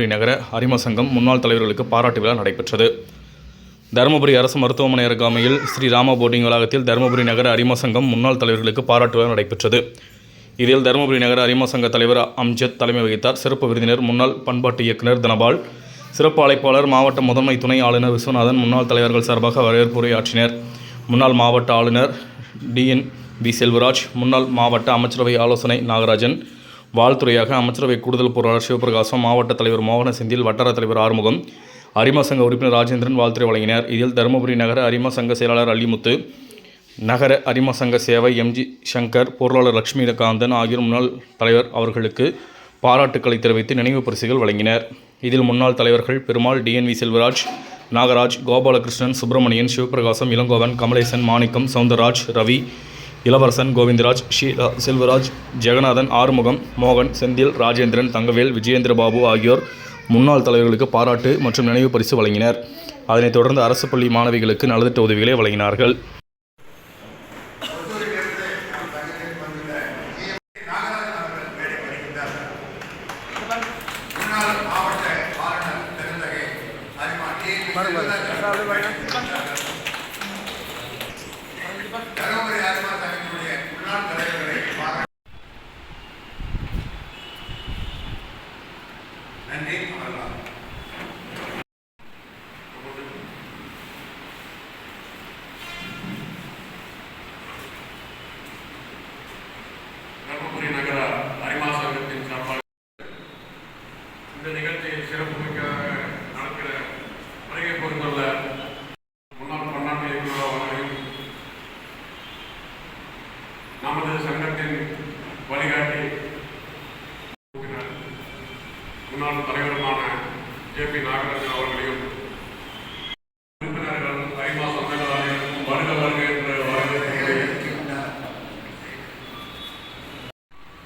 நகர அரிம சங்கம் முன்னாள் தலைவர்களுக்கு பாராட்டு விழா நடைபெற்றது. தருமபுரி அரசு மருத்துவமனை அருகாமையில் ஸ்ரீ ராமா போர்டிங் வளாகத்தில் தருமபுரி நகர அரிம சங்கம் முன்னாள் தலைவர்களுக்கு பாராட்டு விழா நடைபெற்றது. இதில் தருமபுரி நகர அரிம சங்க தலைவர் அம்ஜத் தலைமை வகித்தார். சிறப்பு விருந்தினர் முன்னாள் பண்பாட்டு இயக்குனர் தனபால், சிறப்பு அழைப்பாளர் மாவட்ட முதன்மை துணை ஆளுநர் விஸ்வநாதன், முன்னாள் தலைவர்கள் சார்பாக வரவேற்புரையாற்றினர். முன்னாள் மாவட்ட ஆளுநர் DNV செல்வராஜ், முன்னாள் மாவட்ட அமைச்சரவை ஆலோசனை நாகராஜன், வாழ்த்துறையாக அமைச்சரவை கூடுதல் பொருளாளர் சிவபிரகாசம், மாவட்ட தலைவர் மோகன செந்தில், வட்டார தலைவர் ஆறுமுகம், அரிம சங்க உறுப்பினர் ராஜேந்திரன் வாழ்த்துறை வழங்கினர். இதில் தருமபுரி நகர அரிம சங்க செயலாளர் அல்லிமுத்து, நகர அரிம சங்க சேவை MG சங்கர், பொருளாளர் லட்சுமிகாந்தன் ஆகியோர் முன்னாள் தலைவர் அவர்களுக்கு பாராட்டுக்களை தெரிவித்து நினைவு பரிசுகள் வழங்கினர். இதில் முன்னாள் தலைவர்கள் பெருமாள், DNV செல்வராஜ், நாகராஜ், கோபாலகிருஷ்ணன், சுப்பிரமணியன், சிவபிரகாசம், இளங்கோவன், கமலேசன், மாணிக்கம், சவுந்தரராஜ், ரவி, இளவரசன், கோவிந்தராஜ், ஷீலா, செல்வராஜ், ஜெகநாதன், ஆறுமுகம், மோகன், செந்தில், ராஜேந்திரன், தங்கவேல், விஜயேந்திரபாபு ஆகியோர் முன்னாள் தலைவர்களுக்கு பாராட்டு மற்றும் நினைவு பரிசு வழங்கினர். அதனைத் தொடர்ந்து அரசு பள்ளி மாணவிகளுக்கு நலத்திட்ட உதவிகளை வழங்கினார்கள். நன்றி. தருமபுரி நகர அரிமா சங்கத்தின் சார்பாக இந்த நிகழ்ச்சியை சிறப்புமிக்கதாக நடக்கிற வருகை பொறுத்துள்ள முன்னாள் பன்னாட்டு இயக்குநர் அவர்களையும் நமது சங்கத்தின் வழிகாட்டி முன்னாள் தலைவருமான JP நாகராஜன் அவர்களையும் உறுப்பினர்கள் அரிமா சங்கங்களாலும் வருக வருக என்ற வரவேற்பை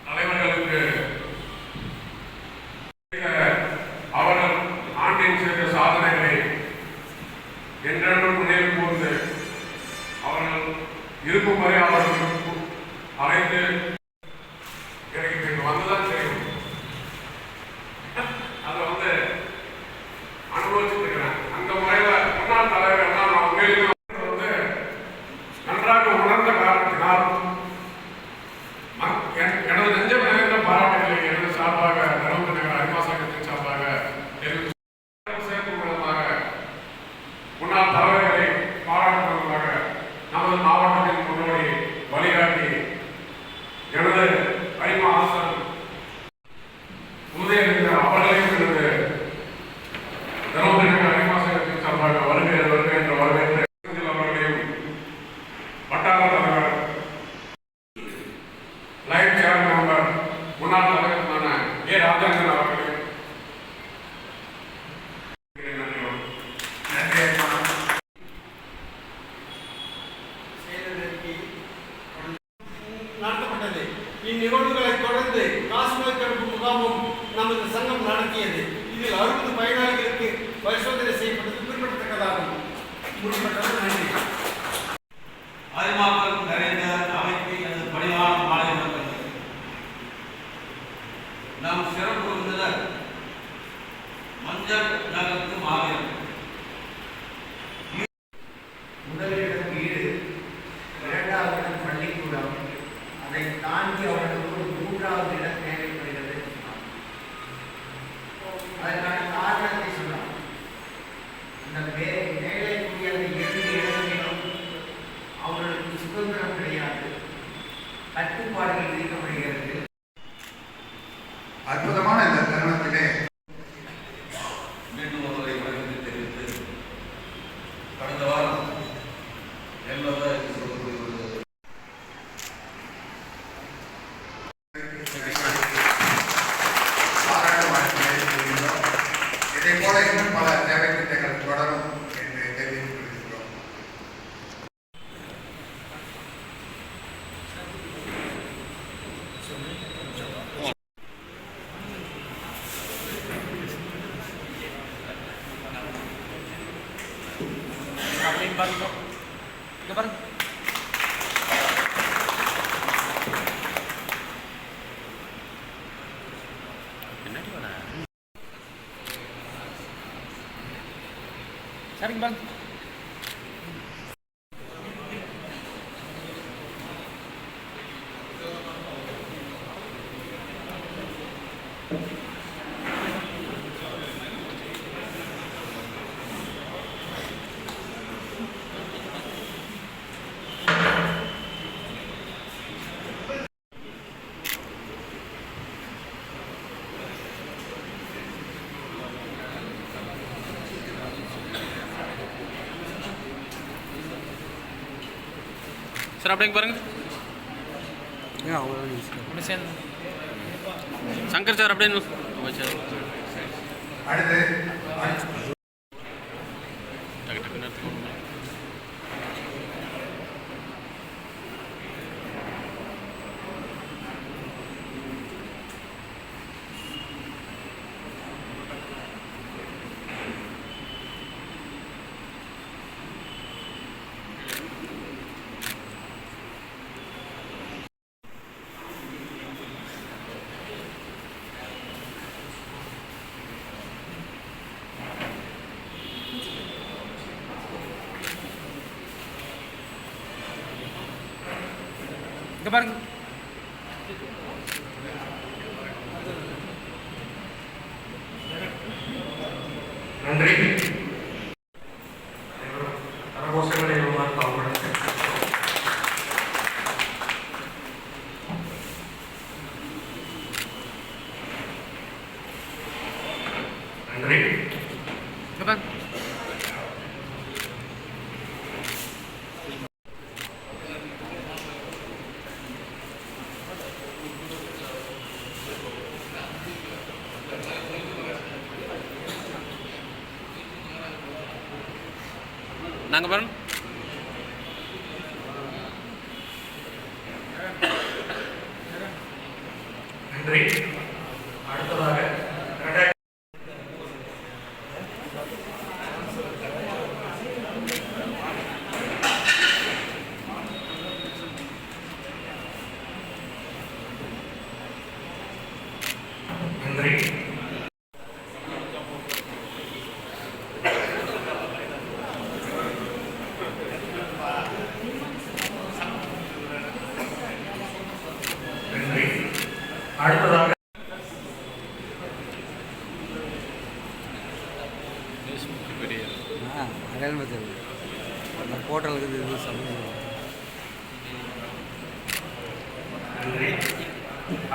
தலைவர்களுக்கு அவர்கள் ஆண்டின் செய்த சாதனைகளை என்றென்றும் நினைவு கூர்ந்து அவர்கள் இருக்கும் வரை அவர்களுக்கு அழைத்து எனக்கு வந்துதான் தெரியும். அதை அனுபவிச்சுருக்கிறேன். அந்த முறையில் முன்னாள் தலைவர் நன்றாக உணர்ந்த காரணத்தினால் எனது நெஞ்சம் நிறைந்த பாராட்டுகளை எனது சார்பாக தருமபுரி நகர அரிமா சங்கத்தின் சார்பாக சேர்க்கும் விதமாக முன்னாள் தலைவர்களை பாராட்டும் விதமாக நமது மாவட்டத்தின் முன்னோடி வழிகாட்டி எனது அரிமா ஆசான் உதயநிதி அவர்களையும் எனது தருமபுரி நகர அரிமா சங்கத்தின் சார்பாக வருகை வருகை என்ற வரவேற்பை அவர்களையும் வட்டார தலைவர் லைன் சேர் மெம்பர் முன்னாள் தலைவருமான ராஜேந்திரன் அவர்களையும் நடத்தப்பட்டது. இந்நிகழ்வுகளை தொடர்ந்து காசநோய் தடுப்பு முகாமும் நமது சங்கம் நடத்தியது. இதில் 60 பயனாளிகளுக்கு பரிசோதனை செய்யப்பட்டது குறிப்பிடத்தக்கதாகும். முடிப்பட்டது. நன்றி. அரிமாக்கள் நிறைந்த அமைப்பு எனது பணிவான மாலை வணக்கங்கள். நம் சிறப்பு விருந்தினர் மஞ்சள் நகருக்கு மாவீரர். முதலிடம் வீடு, இரண்டாவது இடம் பள்ளிக்கூடம், அதை தாண்டி அவர்களுக்கு ஒரு 3வது இடம் தேவைப்படுகிறது. அதற்கான காரணத்தை சொன்னார். அந்த மேலே கூடிய அந்த 2 இடங்களிலும் அவர்களுக்கு சுதந்திரம் கிடையாது, கட்டுப்பாடுகள் விதிக்கப்படுகிறது. அற்புதமான இந்த தருணத்திலே மீண்டும் ஒருவரை வழங்கி தெரிவித்து கடந்த வாரம் என்பதை சொல்லக்கூடிய பாராட்டு வாழ்த்துக்களை தெரிவிக்கிறோம். இதை போல இன்னும் பல சேவை திட்டங்கள் தொடரும் என்று தெரிவித்துக் கொள்கிறோம். சரிங்க பாருங்க. சார் அப்படியே பாருங்க. ஒன்று சேர்ந்து சங்கர் சார் அப்படியே சார் அடுத்து டக்கு டக்குன்னு எடுத்துக்கோங்க. இங்கே பாருங்க. நன்றி. கரகோஷங்களை எவ்வாறு தாழ்வுடன் நன்றி. இங்கே பாருங்க. நாங்கள் பாருங்க. நன்றி. அடுத்ததாக 2000 நன்றி. நன்றி. அடுத்ததாக பெரிய அடையாளம் தெரியும் அந்த போட்டலுக்கு இது சம்பந்தம். நன்றி.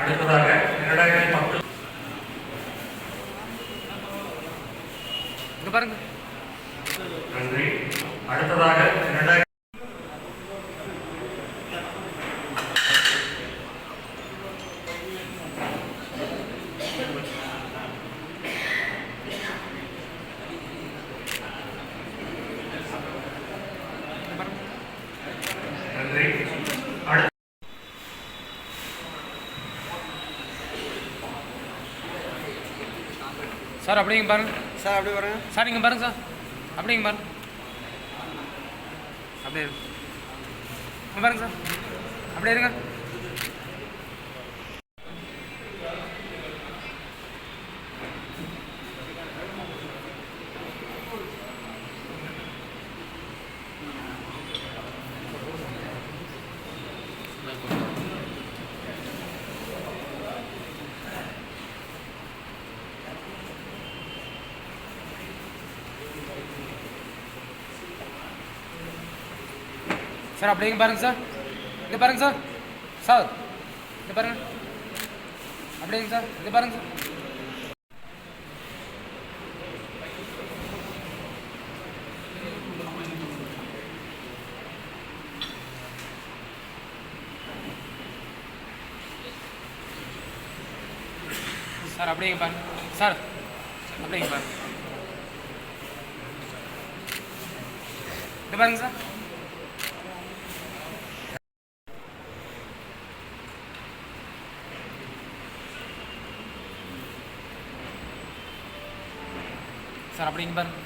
அடுத்ததாக 2010 இங்கே பாருங்க. நன்றி. அடுத்ததாக 2000 நன்றி. அடுத்த சார் அப்படிங்க பாருங்க. சார் அப்படியே வரேன். சார் இங்கே பாருங்க சார். அப்படிங்க பாருங்க. அப்படியே இருங்க. இங்கே பாருங்க சார். அப்படியே இருங்க. சார் அப்படிங்க பாருங்க சார். இங்கே பாருங்க சார். சார் இங்கே பாருங்க. அப்படிங்க சார். இங்கே பாருங்க சார். சார் அப்படிங்க பாருங்க. சார் அப்படிங்க பாருங்க. இங்கே பாருங்க சார். சார் அப்படிங்க பாருங்க.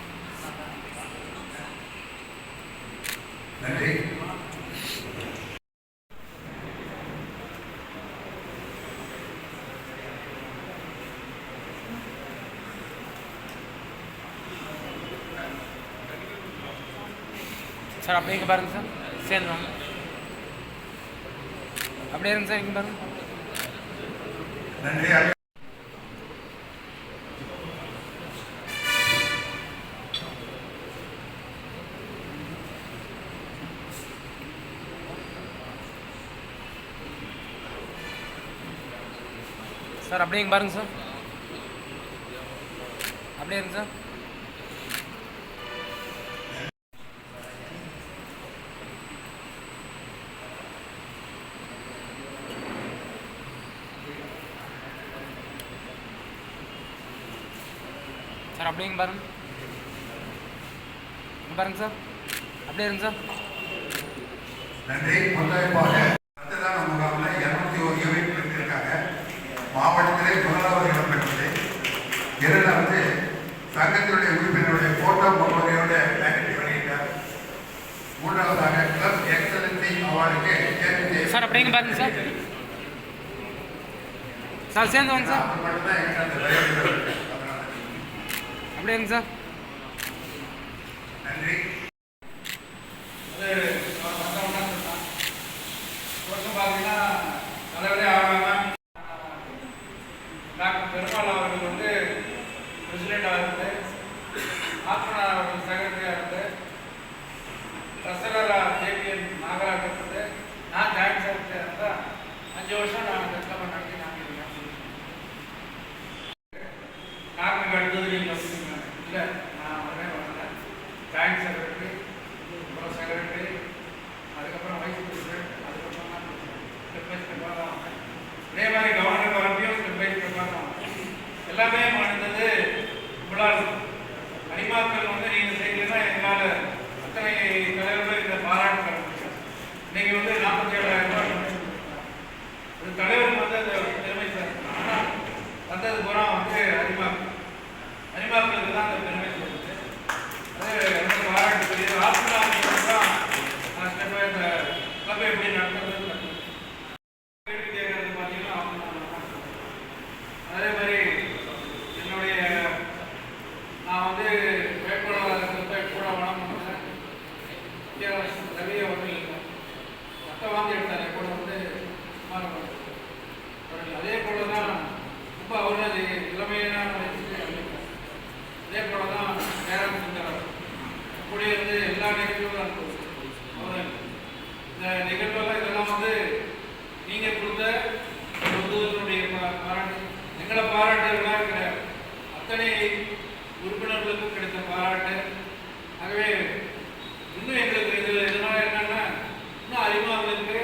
நன்றி. சார் அப்படியே இங்கே பாருங்கள் சார் சேர்ந்து வாங்க அப்படியே இருங்க சார் இங்கே பாருங்கள் நன்றி. சார் அப்படியே இங்கே பாருங்கள் சார் அப்படியே இருங்க சார் சார் அப்படியே இங்கே பாருங்க இங்கே பாருங்க சார் அப்படியே இருங்க சார் நன்றி. முத்தாய்ப்பாக ரத்த தான முகாமில் 201 யூனிட் இருக்காங்க. மாவட்டத்திலே முதலாவது இடம் பெற்றது. இரண்டாவது சங்கத்தினுடைய உறுப்பினருடைய போட்டோ முகவரியோட பேக்கெட் வெளியிட்டார். மூன்றாவதாக கிளப் எக்ஸலன்சி அவார்டுக்கு தேர்வு சார் அப்படியே இங்கே பாருங்க சார் சார் சேர்ந்து வாங்க சார் அது மட்டும்தான் எங்கிட்ட அந்த தயவு இருக்கு. அப்படியே இருங்க சார் நன்றி. பார்த்தீங்கன்னா நல்லபடியாக ஆகாமல் டாக்டர் பெருமாள் அவர்கள் வந்து பிரசிடெண்டாக இருந்து ஆத்மனா அவர்கள் செக்ரட்டரியாக இருந்து ரசகரா ஜேபிஎன் நாகராஜ் இருந்து நான் ஜாயின்ட் செக்ரட்டரியாக இருந்தால் 5 வருஷம் நான் கிளம்ப நடத்தி நான் இருக்கேன். டாக்டருக்கு அடுத்தது நீங்கள் வச்சுருங்க இல்லை நான் வரல ஜாயின்ட் செக்ரட்டரி அப்புறம் செக்ரட்டரி அதுக்கப்புறம் வைஸ் பிரசிடென்ட் அதுக்கப்புறம் தான் ஸ்டெப் பை ஸ்டெப்பாக தான் வாங்க. அதே மாதிரி கவர்னர் வரப்பையும் ஸ்டெப் பை ஸ்டெப்பாக தான் வாங்க. எல்லாமே நடந்தது உங்களால். அடிமாக்கள் வந்து நீங்கள் செய்யலைன்னா எங்களால் அத்தனை தலைவர்கள் இந்த பாராட்டு தர முடியும். இன்னைக்கு வந்து 47,000 ரூபாய் ஒரு தலைவருக்கு வந்து அந்த பெருமை சார். ஆனால் வந்தது பூரா வந்து அடிமாக்களுக்கு தான் அந்த பெருமை சொல்லுது. அது ரொம்ப பாராட்டுக்குரிய ஆத்மநாதன் தான் நான் ஸ்டெப் பை இந்த கிளப்பை எப்படி நடத்துறது கேட்கறது பார்த்தீங்கன்னா அதே மாதிரி என்னுடைய நான் வந்து வேட்பாளர் கூட வளர்ந்தேன். ரவியை வந்து மற்ற வாங்கி எடுத்தார் கூட வந்து சுமார் அதே போல தான் ரொம்ப அவரு இளமையான அதே போல தான் நேரம் செஞ்சார். அப்படி வந்து எல்லா நிகழ்வுகளும் அவர் இந்த நிகழ்வுகள் இதெல்லாம் வந்து நீங்கள் கொடுத்த உதவிகளுடைய பாராட்டு எங்களை பாராட்டுகளாக கிடையாது. அத்தனை உறுப்பினர்களுக்கும் கிடைத்த பாராட்டு. ஆகவே இன்னும் எங்களுக்கு இதில் இதனால் என்னன்னா இன்னும் அறிமுகங்களுக்கு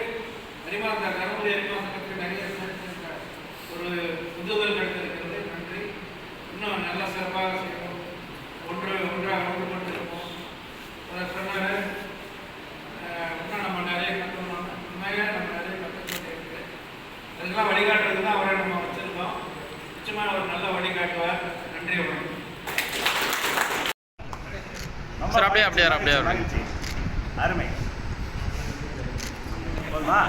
அறிமுக தருமபுரி அறிமுக சங்கத்துக்கு நிறைய ஒரு உதவுகள் கிடைத்திருக்கிறது. நன்றி. இன்னும் நல்லா சிறப்பாக செய்வோம். ஒன்றாக ஒன்றுபட்டு இருப்போம். அதை சொன்னார். இன்னும் நம்ம நிறைய கற்றுக்கணும். உண்மையாக நம்ம நிறைய கற்றுக்கொண்டே இருக்குது. அதுக்கெல்லாம் வழிகாட்டுறது தான் அவரை நம்ம வச்சுருக்கோம். நிச்சயமாக அவர் நல்ல வழிகாட்டுவார். நன்றி. சார் அப்படியே அப்படியே அப்படியே அருமை போதுமா?